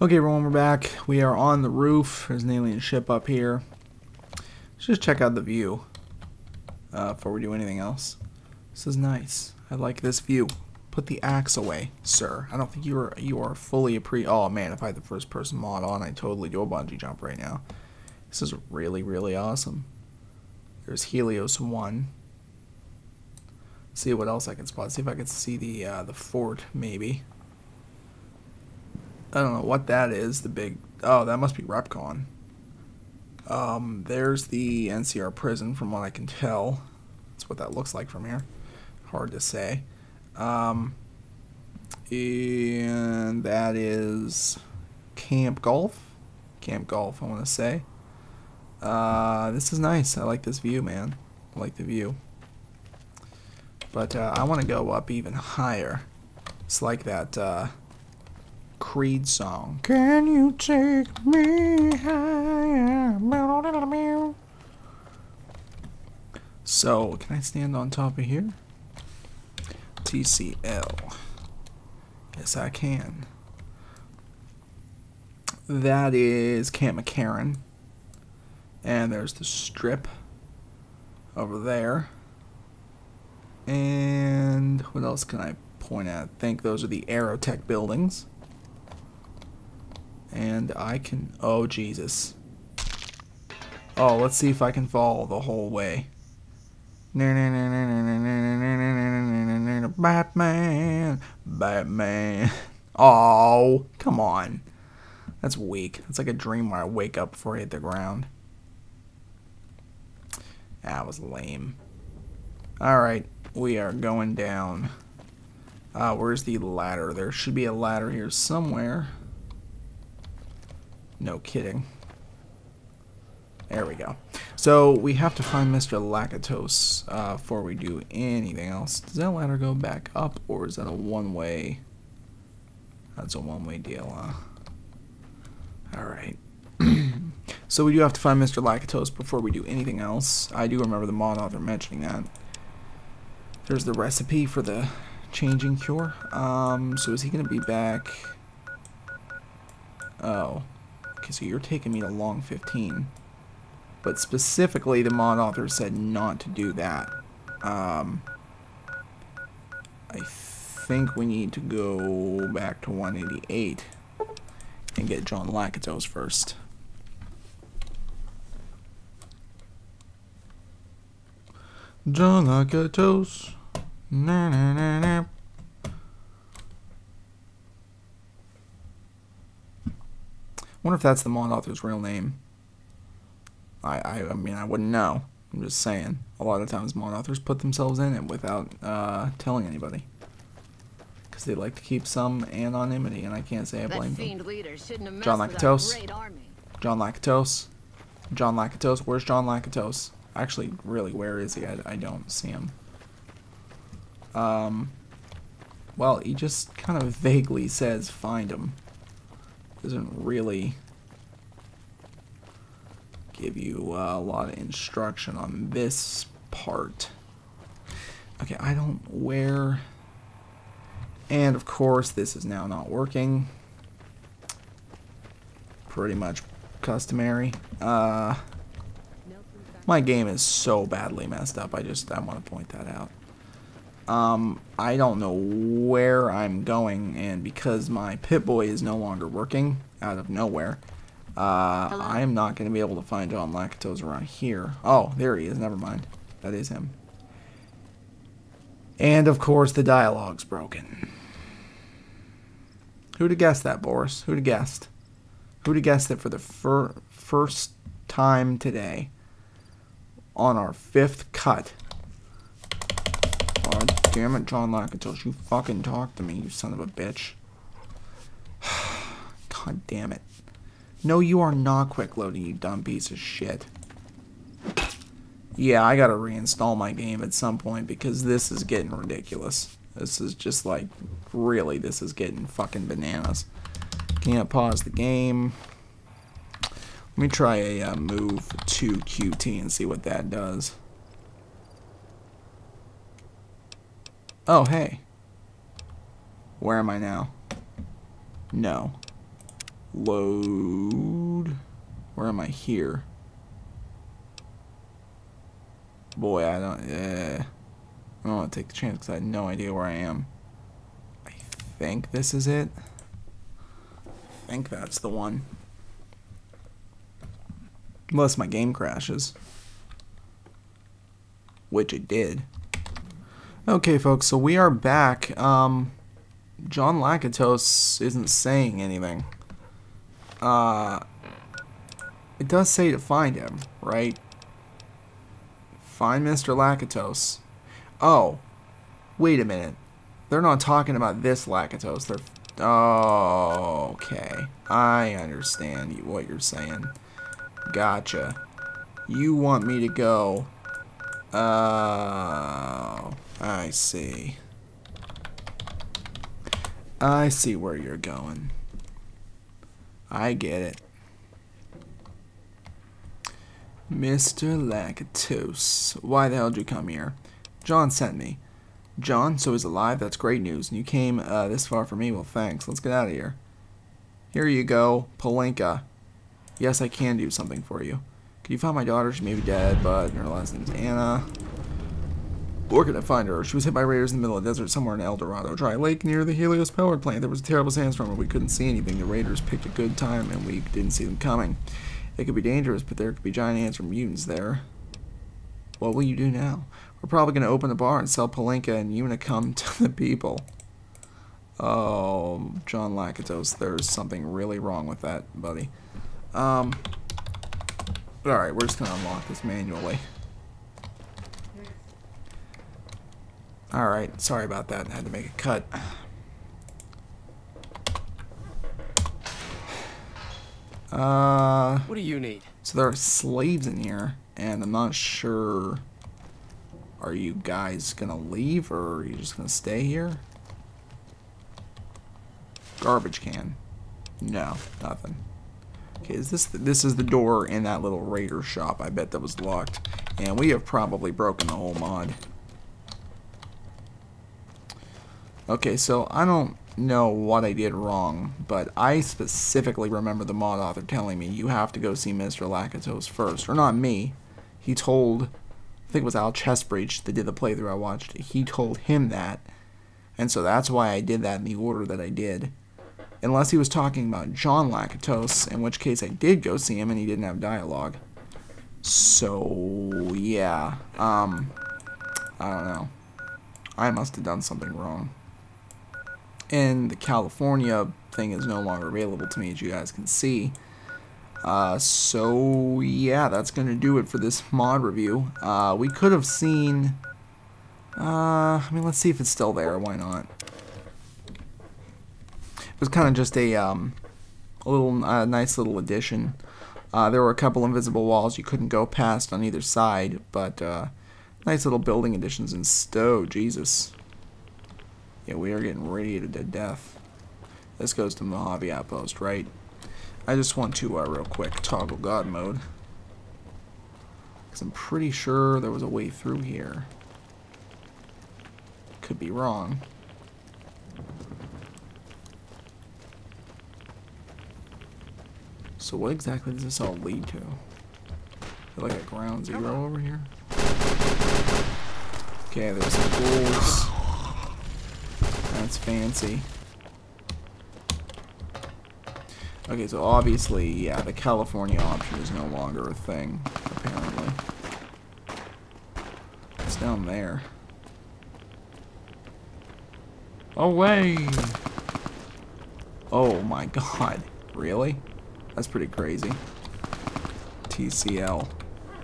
Okay, everyone, we're back. We are on the roof. There's an alien ship up here. Let's just check out the view before we do anything else. This is nice. I like this view. Put the axe away, sir. I don't think you are fully Oh man, if I had the first person mod on, I'd totally do a bungee jump right now. This is really, really awesome. There's Helios 1. See what else I can spot. See if I can see the fort, maybe. I don't know what that is. The big... Oh, that must be Repcon. There's the NCR prison, from what I can tell. That's what that looks like from here. Hard to say. And that is Camp Golf. Camp Golf, I want to say. This is nice. I like this view, man. I like the view. But I want to go up even higher. It's like that Creed song. Can you take me higher? So, can I stand on top of here? TCL. Yes, I can. That is Camp McCarran. And there's the strip over there. And what else can I point at? I think those are the Aerotech buildings. And I can... Oh, Jesus. Oh, let's see if I can fall the whole way. Batman. Batman. Oh, come on. That's weak. That's like a dream where I wake up before I hit the ground. That was lame. Alright, we are going down. Where's the ladder? There should be a ladder here somewhere. No kidding. There we go. So we have to find Mr. Lakatos before we do anything else. Does that ladder go back up, or is that a one-way? That's a one-way deal, huh? Alright. So we do have to find Mr. Lakatos before we do anything else. I do remember the mod author mentioning that. There's the recipe for the changing cure. So is he going to be back? Oh. Okay, so you're taking me to long 15. But specifically, the mod author said not to do that. I think we need to go back to 188 and get John Lakatos first. John Lakatos. Na na na na. Wonder if that's the mod author's real name. I mean, I wouldn't know. I'm just saying. A lot of times mod authors put themselves in it without telling anybody. Because they like to keep some anonymity, and I can't say I blame them. John Lakatos. John Lakatos. John Lakatos. Where's John Lakatos? Actually, really, where is he? I don't see him. Well, he just kind of vaguely says find him. Doesn't really give you a lot of instruction on this part. Okay, I don't where... And of course, this is now not working. Pretty much customary. My game is so badly messed up. I want to point that out. I don't know where I'm going, and because my Pip-Boy is no longer working out of nowhere, I am not going to be able to find John Lakatos around here. Oh, there he is. Never mind. That is him. And of course, the dialogue's broken. Who'd have guessed that, Boris? Who'd have guessed? Who'd have guessed that for the first time today, on our 5th cut? God damn it, John Lakatos, you fucking talk to me, you son of a bitch. God damn it. No, you are not quick loading, you dumb piece of shit. Yeah, I gotta reinstall my game at some point because this is getting ridiculous. This is just like, really, this is getting fucking bananas. Can't pause the game. Let me try a move to QT and see what that does. Oh, hey. Where am I now? No. Load. Where am I here? Boy, I don't want to take the chance because I have no idea where I am. I think this is it. I think that's the one. Unless my game crashes. Which it did. Okay, folks, so we are back. John Lakatos isn't saying anything. It does say to find him, right? Find Mr. Lakatos. Oh, wait a minute. They're not talking about this Lakatos. They're... Oh, okay. I understand what you're saying. Gotcha. You want me to go... Oh, I see. I see where you're going. I get it. Mr. Lakatos, why the hell did you come here? John sent me. John, so he's alive? That's great news. And you came this far for me? Well, thanks. Let's get out of here. Here you go, Palenka. Yes, I can do something for you. Can you find my daughter? She may be dead, but her last name's Anna. Where can I find her? She was hit by raiders in the middle of the desert somewhere in El Dorado Dry Lake near the Helios power plant. There was a terrible sandstorm and we couldn't see anything. The raiders picked a good time and we didn't see them coming. It could be dangerous, but there could be giant ants or mutants there. What will you do now? We're probably going to open a bar and sell Palenka and you to come to the people. Oh, John Lakatos, there's something really wrong with that, buddy. Alright, we're just going to unlock this manually. Alright, sorry about that. I had to make a cut. What do you need? So there are slaves in here, and I'm not sure... Are you guys gonna leave, or are you just gonna stay here? Garbage can. No, nothing. Okay, is this is the door in that little raider shop. I bet that was locked. And we have probably broken the whole mod. Okay, so I don't know what I did wrong, but I specifically remember the mod author telling me you have to go see Mr. Lakatos first. Or not me. He told, I think it was Al Chestbreach that did the playthrough I watched. He told him that. And so that's why I did that in the order that I did. Unless he was talking about John Lakatos, in which case I did go see him and he didn't have dialogue. So, yeah. I don't know. I must have done something wrong. And the California thing is no longer available to me, as you guys can see. So, yeah, that's going to do it for this mod review. We could have seen... I mean, let's see if it's still there. Why not? It was kind of just a little nice little addition. There were a couple invisible walls you couldn't go past on either side, but nice little building additions in Stowe. Jesus. Yeah, we are getting radiated to death. This goes to Mojave Outpost, right? I just want to, real quick, toggle God mode. Because I'm pretty sure there was a way through here. Could be wrong. So what exactly does this all lead to? Is there like a ground zero over here? Okay, there's some ghouls. That's fancy. Okay, so obviously, yeah, the California option is no longer a thing, apparently. It's down there. Away! Oh my god. Really? That's pretty crazy. TCL.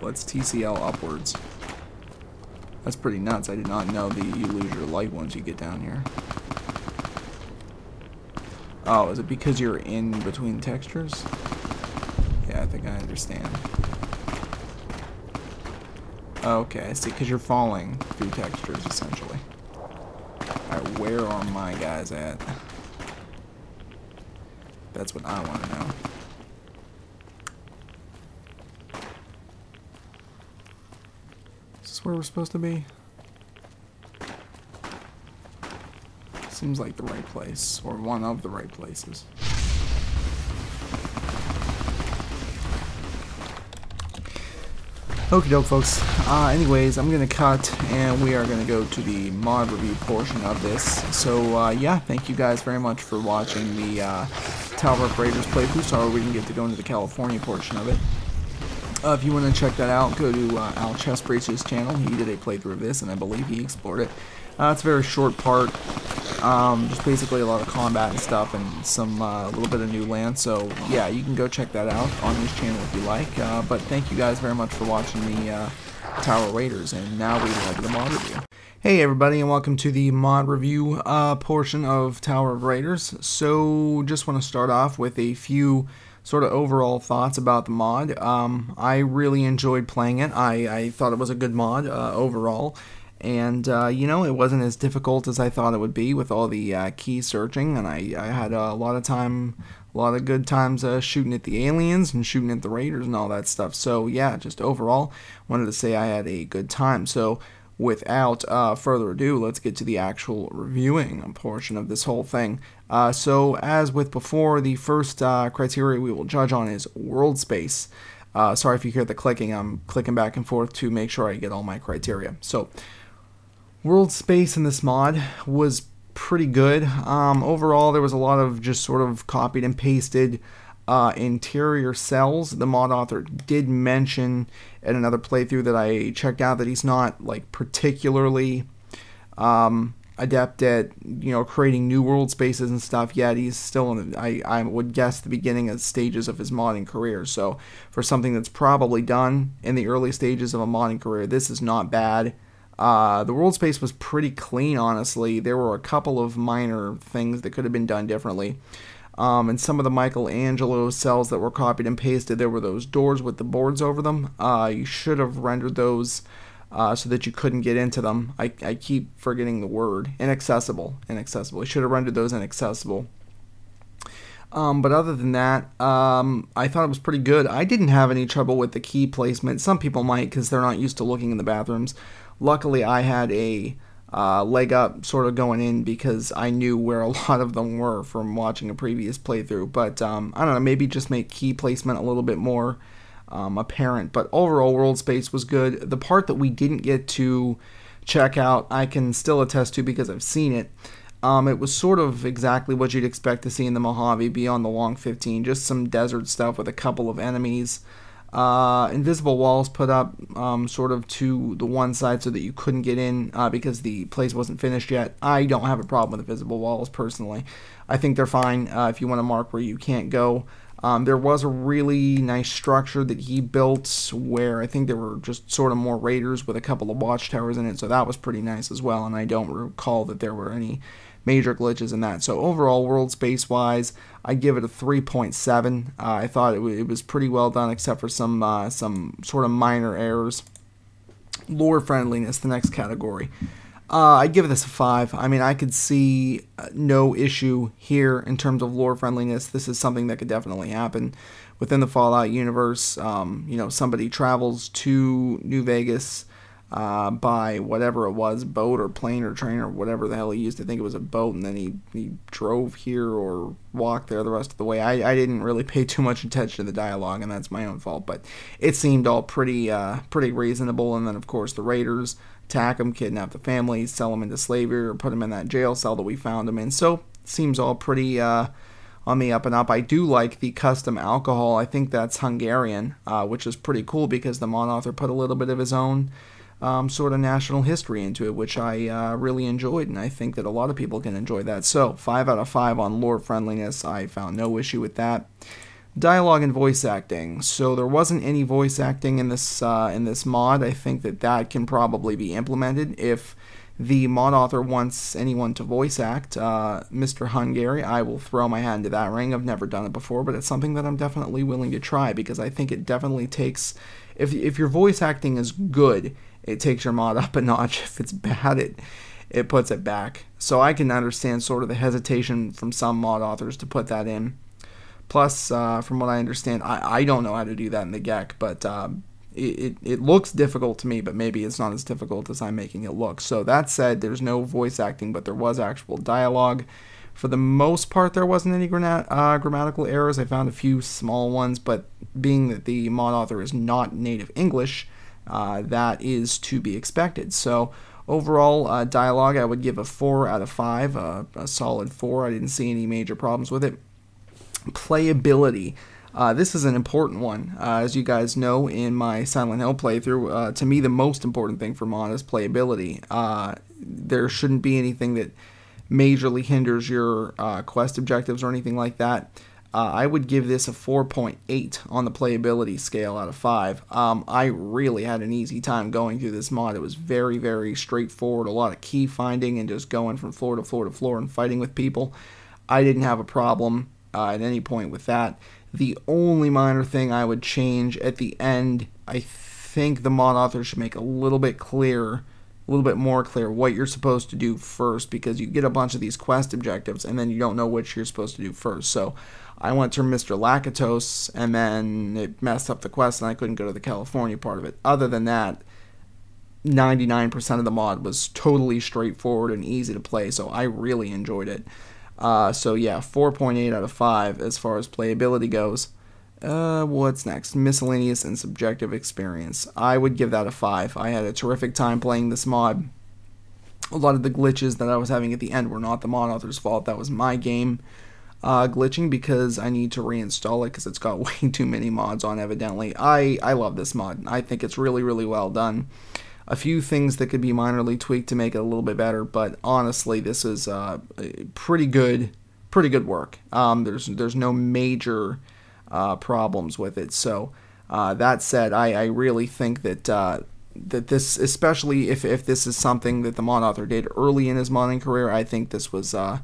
What's TCL upwards? That's pretty nuts. I did not know that you lose your light once you get down here. Oh, is it because you're in between textures? Yeah, I think I understand. Okay, I see, because you're falling through textures, essentially. Alright, where are my guys at? That's what I want to know. Is this where we're supposed to be? Seems like the right place, or one of the right places. Okie doke, folks. Anyways, I'm going to cut, and we are going to go to the mod review portion of this. So, yeah, thank you guys very much for watching the Tower of Raiders playthrough. Sorry we didn't get to go into the California portion of it. If you want to check that out, go to Al Chessbrace's channel. He did a playthrough of this, and I believe he explored it. It's a very short part. Just basically a lot of combat and stuff, and some a little bit of new land. So yeah, you can go check that out on his channel if you like. But thank you guys very much for watching the Tower Raiders, and now we have the mod review. Hey everybody, and welcome to the mod review portion of Tower of Raiders. So just want to start off with a few sort of overall thoughts about the mod. I really enjoyed playing it. I thought it was a good mod overall. And, you know, it wasn't as difficult as I thought it would be with all the key searching, and I had a lot of good times shooting at the aliens and shooting at the raiders and all that stuff. So, yeah, just overall, wanted to say I had a good time. So, without further ado, let's get to the actual reviewing portion of this whole thing. So, as with before, the first criteria we will judge on is world space. Sorry if you hear the clicking, I'm clicking back and forth to make sure I get all my criteria. So, world space in this mod was pretty good. Overall, there was a lot of just sort of copied and pasted interior cells. The mod author did mention in another playthrough that I checked out that he's not like particularly adept at, you know, creating new world spaces and stuff yet. He's still in the, I would guess, the beginning of stages of his modding career. So for something that's probably done in the early stages of a modding career, this is not bad. The world space was pretty clean, honestly. There were a couple of minor things that could have been done differently. And some of the Michelangelo cells that were copied and pasted, there were those doors with the boards over them. You should have rendered those so that you couldn't get into them. I keep forgetting the word. Inaccessible. You should have rendered those inaccessible. But other than that, I thought it was pretty good. I didn't have any trouble with the key placement. Some people might because they're not used to looking in the bathrooms. Luckily, I had a leg up sort of going in because I knew where a lot of them were from watching a previous playthrough. But I don't know, maybe just make key placement a little bit more apparent. But overall, world space was good. The part that we didn't get to check out, I can still attest to because I've seen it. It was sort of exactly what you'd expect to see in the Mojave Beyond the Long 15. Just some desert stuff with a couple of enemies. Invisible walls put up sort of to the one side so that you couldn't get in because the place wasn't finished yet. I don't have a problem with invisible walls personally. I think they're fine if you want to mark where you can't go. There was a really nice structure that he built where I think there were just sort of more raiders with a couple of watchtowers in it, so that was pretty nice as well, and I don't recall that there were any major glitches in that. So overall, world space wise, I give it a 3.7. I thought it was pretty well done, except for some sort of minor errors. Lore friendliness, the next category. I give this a 5. I mean, I could see no issue here in terms of lore friendliness. This is something that could definitely happen within the Fallout universe. You know, somebody travels to New Vegas by whatever it was, boat or plane or train or whatever the hell he used. I think it was a boat, and then he drove here or walked there the rest of the way. I didn't really pay too much attention to the dialogue, and that's my own fault, but it seemed all pretty reasonable. And then of course the raiders attack him, kidnap the family, sell him into slavery, or put him in that jail cell that we found him in. So it seems all pretty on the up and up. I do like the custom alcohol. I think that's Hungarian, which is pretty cool because the mod author put a little bit of his own sort of national history into it, which I really enjoyed, and I think that a lot of people can enjoy that. So 5 out of 5 on lore friendliness. I found no issue with that. Dialogue and voice acting. So there wasn't any voice acting in this mod. I think that can probably be implemented if the mod author wants anyone to voice act. Mr. Hungary, I will throw my hat into that ring. I've never done it before, but it's something that I'm definitely willing to try because I think it definitely takes, if your voice acting is good, it takes your mod up a notch. If it's bad, it puts it back. So I can understand sort of the hesitation from some mod authors to put that in. Plus, from what I understand, I don't know how to do that in the GEC, but it looks difficult to me, but maybe it's not as difficult as I'm making it look. So that said, there's no voice acting, but there was actual dialogue. For the most part, there wasn't any grammatical errors. I found a few small ones, but being that the mod author is not native English, that is to be expected. So overall, dialogue, I would give a 4 out of 5, a solid 4. I didn't see any major problems with it. Playability. This is an important one. As you guys know, in my Silent Hill playthrough, to me the most important thing for mod is playability. There shouldn't be anything that majorly hinders your quest objectives or anything like that. I would give this a 4.8 on the playability scale out of 5. I really had an easy time going through this mod. It was very, very straightforward, a lot of key finding and just going from floor to floor to floor and fighting with people. I didn't have a problem at any point with that. The only minor thing I would change at the end, I think the mod author should make a little bit clearer, a little bit more clear what you're supposed to do first, because you get a bunch of these quest objectives and then you don't know which you're supposed to do first. So I went to Mr. Lakatos and then it messed up the quest and I couldn't go to the California part of it. Other than that, 99% of the mod was totally straightforward and easy to play, so I really enjoyed it. So yeah, 4.8 out of 5 as far as playability goes. What's next? Miscellaneous and subjective experience. I would give that a 5. I had a terrific time playing this mod. A lot of the glitches that I was having at the end were not the mod author's fault. That was my game glitching, because I need to reinstall it because it's got way too many mods on, evidently. I love this mod. I think it's really, really well done. A few things that could be minorly tweaked to make it a little bit better, but honestly, this is pretty good work. There's no major problems with it. So that said, I really think that that this, especially if this is something that the mod author did early in his modding career, I think this was a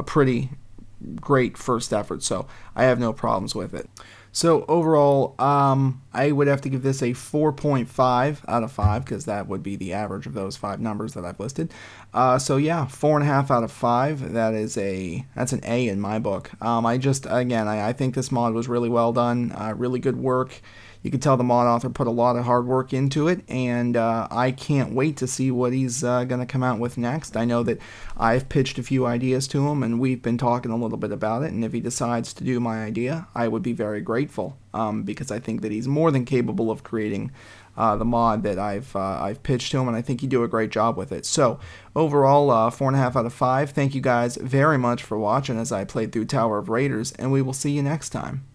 pretty great first effort. So I have no problems with it. So overall, I would have to give this a 4.5 out of 5, because that would be the average of those 5 numbers that I've listed. So yeah, 4.5 out of 5. That's an A in my book. I think this mod was really well done, really good work. You can tell the mod author put a lot of hard work into it, and I can't wait to see what he's going to come out with next. I know that I've pitched a few ideas to him, and we've been talking a little bit about it, and if he decides to do my idea, I would be very grateful, because I think that he's more than capable of creating the mod that I've pitched to him, and I think he'd do a great job with it. So overall, 4.5 out of 5. Thank you guys very much for watching as I played through Tower of Raiders, and we will see you next time.